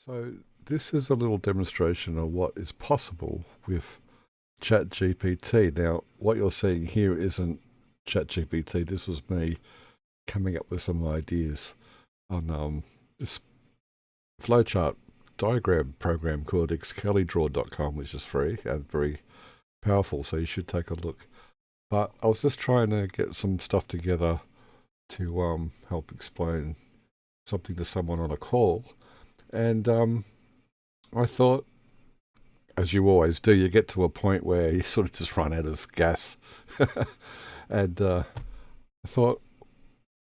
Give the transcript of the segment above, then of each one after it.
So this is a little demonstration of what is possible with ChatGPT. Now, what you're seeing here isn't ChatGPT. This was me coming up with some ideas on this flowchart diagram program called excellidraw.com, which is free and very powerful, so you should take a look. But I was just trying to get some stuff together to help explain something to someone on a call. And I thought, as you always do, you get to a point where you sort of just run out of gas. And I thought,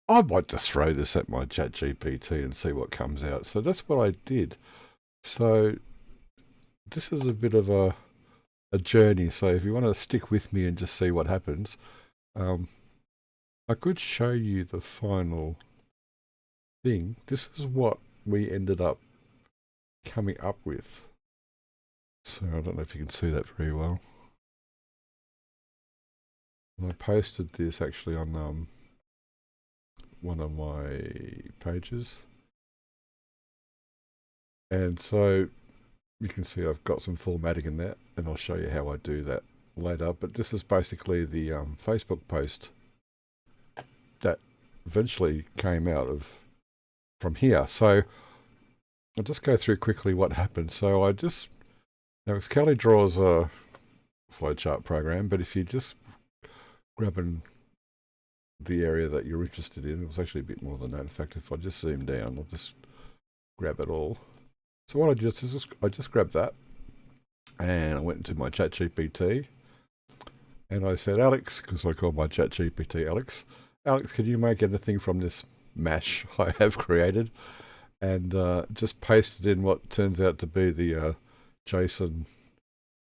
I might just throw this at my ChatGPT and see what comes out. So that's what I did. So this is a bit of a journey. So if you want to stick with me and just see what happens, I could show you the final thing. This is what we ended up coming up with. So I don't know if you can see that very well. And I posted this actually on one of my pages. And so you can see I've got some formatting in that, and I'll show you how I do that later. But this is basically the Facebook post that eventually came out of from here. So I'll just go through quickly what happened. So now Excellidraw is a flowchart program, but if you just grab the area that you're interested in, it was actually a bit more than that. In fact, if I just zoom down, I'll just grab it all. So what I did is I just grabbed that, and I went into my ChatGPT, and I said, Alex, because I call my ChatGPT Alex, can you make anything from this mash I have created? And just pasted in what turns out to be the JSON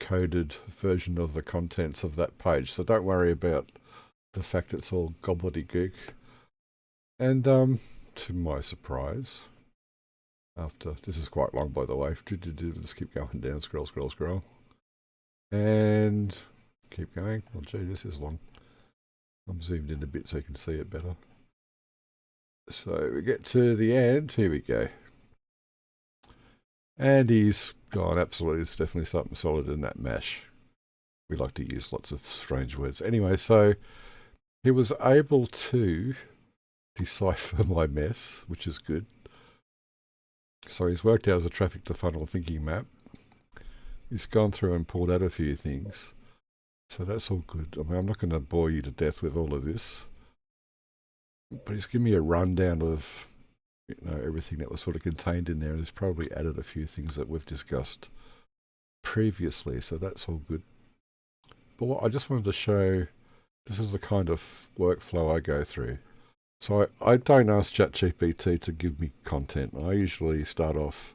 coded version of the contents of that page. So don't worry about the fact it's all gobbledygook. And to my surprise, this is quite long by the way, just keep going down, scroll, and keep going. Oh gee, this is long. I'm zoomed in a bit so you can see it better. So we get to the end, here we go. And he's gone, absolutely, it's definitely something solid in that mash. We like to use lots of strange words. Anyway, so he was able to decipher my mess, which is good. So he's worked out as a traffic to funnel thinking map. He's gone through and pulled out a few things. So that's all good. I mean, I'm not going to bore you to death with all of this. But he's given me a rundown of everything that was sort of contained in there. He's probably added a few things that we've discussed previously. So that's all good. But what I just wanted to show, this is the kind of workflow I go through. So I don't ask ChatGPT to give me content. I usually start off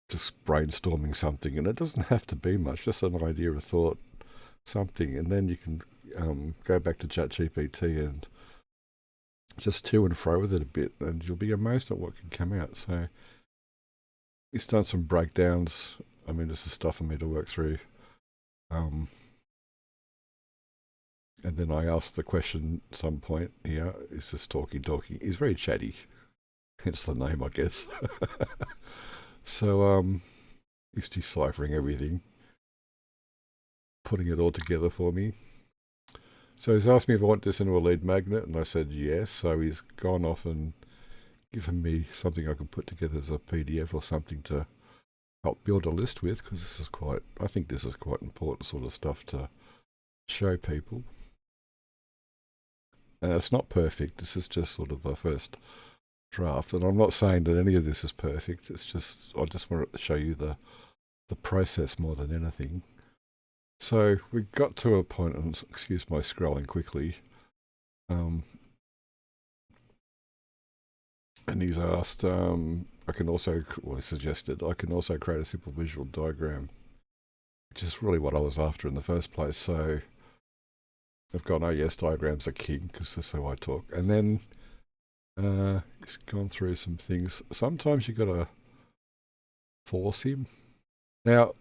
just brainstorming something, and it doesn't have to be much, just an idea, a thought, something. And then you can go back to ChatGPT and just to and fro with it a bit, and you'll be amazed at what can come out. So he's done some breakdowns. I mean, this is stuff for me to work through. And then I asked the question at some point here, is this talking? He's very chatty. Hence the name, I guess. So he's deciphering everything, putting it all together for me. So he's asked me if I want this into a lead magnet, and I said yes. So he's gone off and given me something I can put together as a PDF or something to help build a list with, because I think this is quite important sort of stuff to show people. It's not perfect. This is just sort of the first draft, and I'm not saying that any of this is perfect. It's just I just wanted to show you the process more than anything. So we got to a point, and excuse my scrolling quickly, and he's asked, I can also, well, he suggested I can also create a simple visual diagram, which is really what I was after in the first place. So I've gone, oh yes, diagrams are king, because that's how I talk. And then he's gone through some things. Sometimes you got to force him. Now,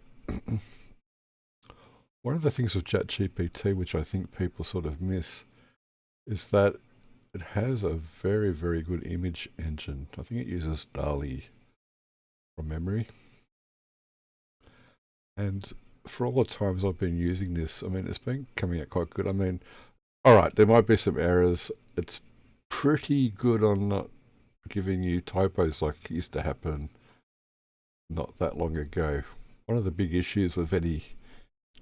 one of the things with ChatGPT, which I think people sort of miss, is that it has a very, very good image engine. I think it uses DALL-E. from memory. And for all the times I've been using this, I mean, it's been coming out quite good. I mean, all right, there might be some errors. It's pretty good on not giving you typos like used to happen not that long ago. One of the big issues with any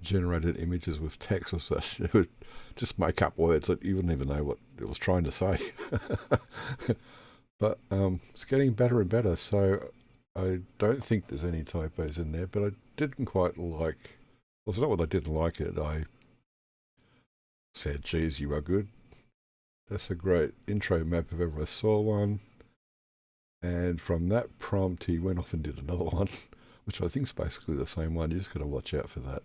generated images with text was that it would just make up words that you wouldn't even know what it was trying to say. But it's getting better and better, so I don't think there's any typos in there, but I didn't quite like... Well, it's not what I didn't like it. I said, geez, you are good. That's a great intro map if ever I saw one. And from that prompt, he went off and did another one, which I think is basically the same one. You just got to watch out for that.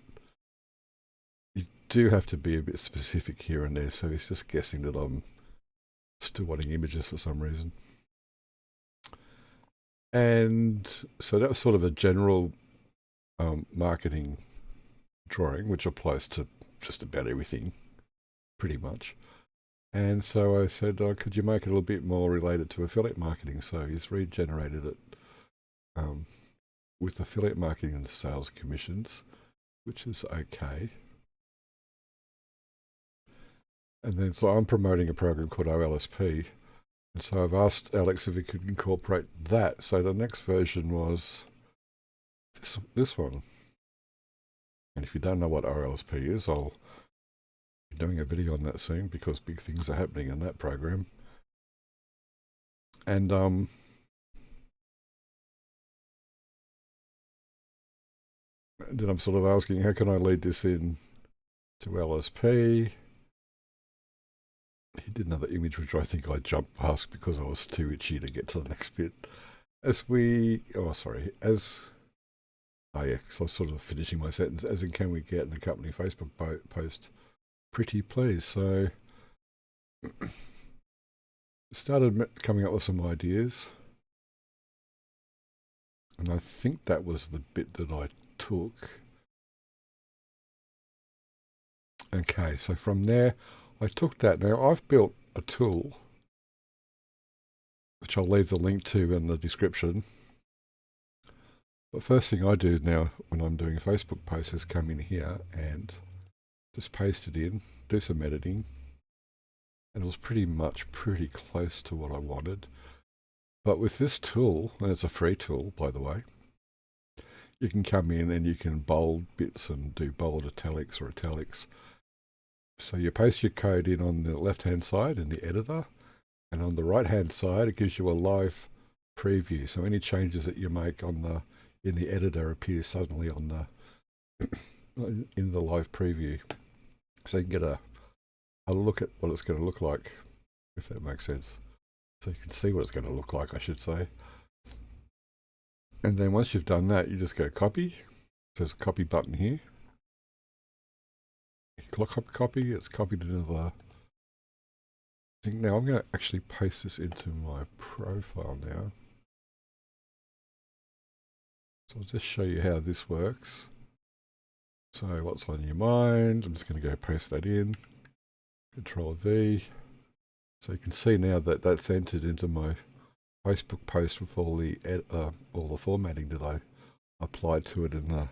You do have to be a bit specific here and there, so he's just guessing that I'm still wanting images for some reason. And so that was sort of a general marketing drawing, which applies to just about everything, pretty much. And so I said, could you make it a little bit more related to affiliate marketing? So he's regenerated it with affiliate marketing and sales commissions, which is okay. And then so I'm promoting a program called OLSP. And so I've asked Alex if he could incorporate that. So the next version was this one. And if you don't know what OLSP is, I'll be doing a video on that soon because big things are happening in that program. And then I'm sort of asking, how can I lead this in to LSP? He did another image which I think I jumped past because I was too itchy to get to the next bit. Yeah, so I was sort of finishing my sentence, as in can we get an accompanying Facebook post? Pretty please. So started coming up with some ideas. And I think that was the bit that I took. Okay, so from there, I took that. Now, I've built a tool, which I'll leave the link to in the description. The first thing I do now when I'm doing a Facebook post is come in here and just paste it in, do some editing. And it was pretty close to what I wanted. But with this tool, and it's a free tool, by the way, you can come in and you can bold bits and do bold italics or italics. So you paste your code in on the left-hand side in the editor, and on the right-hand side, it gives you a live preview. So any changes that you make in the editor appear suddenly on the in the live preview. So you can get a look at what it's going to look like, if that makes sense. So you can see what it's going to look like, I should say. And then once you've done that, you just go copy. There's a copy button here. You click copy, it's copied into the thing. Now I'm going to actually paste this into my profile now. So I'll just show you how this works. So what's on your mind? I'm just going to go paste that in. Control V. So you can see now that that's entered into my Facebook post with all the formatting that I applied to it in the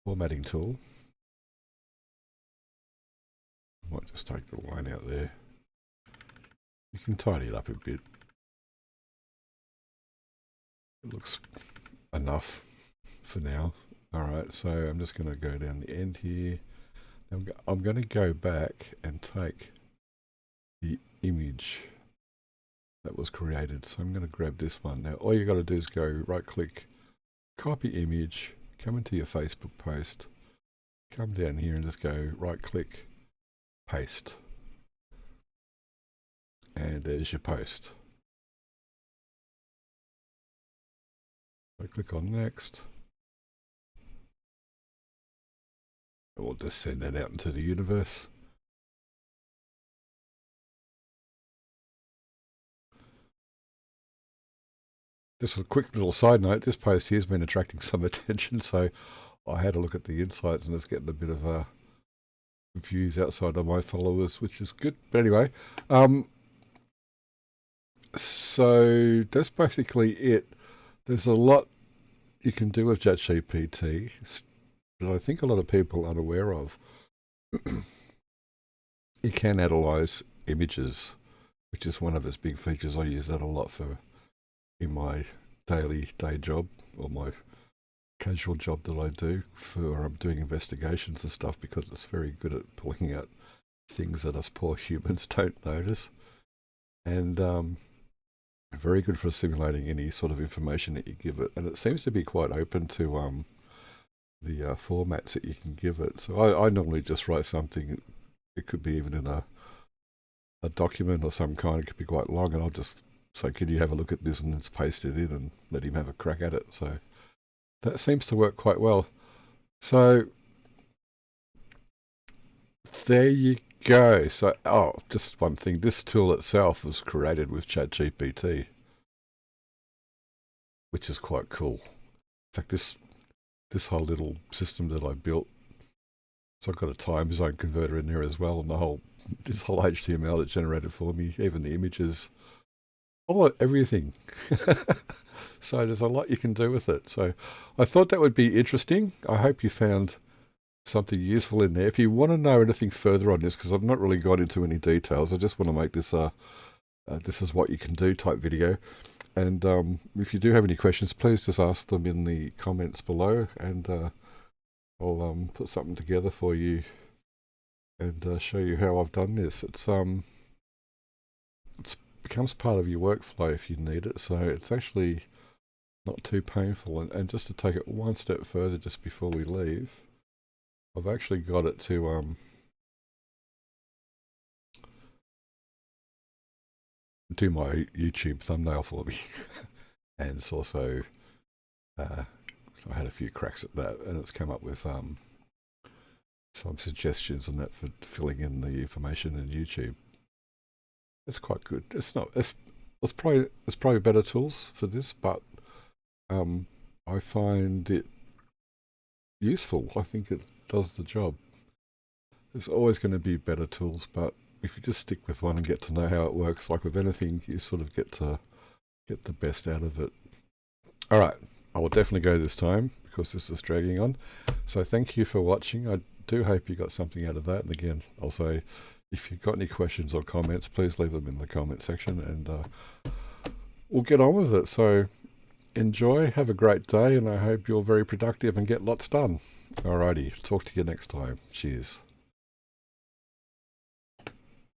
formatting tool. I might just take the line out there. You can tidy it up a bit. It looks enough for now. Alright, so I'm just going to go down the end here. I'm going to go back and take the image that was created. So I'm going to grab this one. Now all you got to do is go right click, copy image, come into your Facebook post, come down here and just go right click, paste. And there's your post. So click on next. And we'll just send that out into the universe. Just a quick little side note, this post here has been attracting some attention, so I had a look at the insights and it's getting a bit of views outside of my followers, which is good. But anyway, so that's basically it. There's a lot you can do with ChatGPT that I think a lot of people are unaware of. You can analyze images, which is one of its big features. I use that a lot in my day job, or my casual job that I do for doing investigations and stuff, because it's very good at pulling out things that us poor humans don't notice, and very good for simulating any sort of information that you give it. And it seems to be quite open to the formats that you can give it. So I normally just write something. It could be even in a document or some kind. It could be quite long, and I'll just say, "Can you have a look at this?" and it's pasted in and let him have a crack at it. So that seems to work quite well. So there you go. So, just one thing. This tool itself was created with ChatGPT, which is quite cool. In fact, this whole little system that I built, so I've got a time zone converter in there as well, and this whole HTML that's generated for me, even the images, everything. So there's a lot you can do with it. So I thought that would be interesting. I hope you found something useful in there. If you want to know anything further on this, because I've not really got into any details, I just want to make this this is what you can do type video. And if you do have any questions, please just ask them in the comments below, and I'll put something together for you and show you how I've done this. It becomes part of your workflow if you need it, so it's actually not too painful. And just to take it one step further, just before we leave, I've actually got it to do my YouTube thumbnail for me. And it's also I had a few cracks at that, and it's come up with some suggestions on that for filling in the information in YouTube. It's quite good. It's not. It's probably better tools for this, but I find it useful. I think it does the job. There's always going to be better tools, but if you just stick with one and get to know how it works, like with anything, you sort of get to get the best out of it. All right, I will definitely go this time because this is dragging on. So thank you for watching. I do hope you got something out of that. And again, I'll say, if you've got any questions or comments, please leave them in the comment section, and we'll get on with it. So enjoy, have a great day, and I hope you're very productive and get lots done. Alrighty, talk to you next time. Cheers.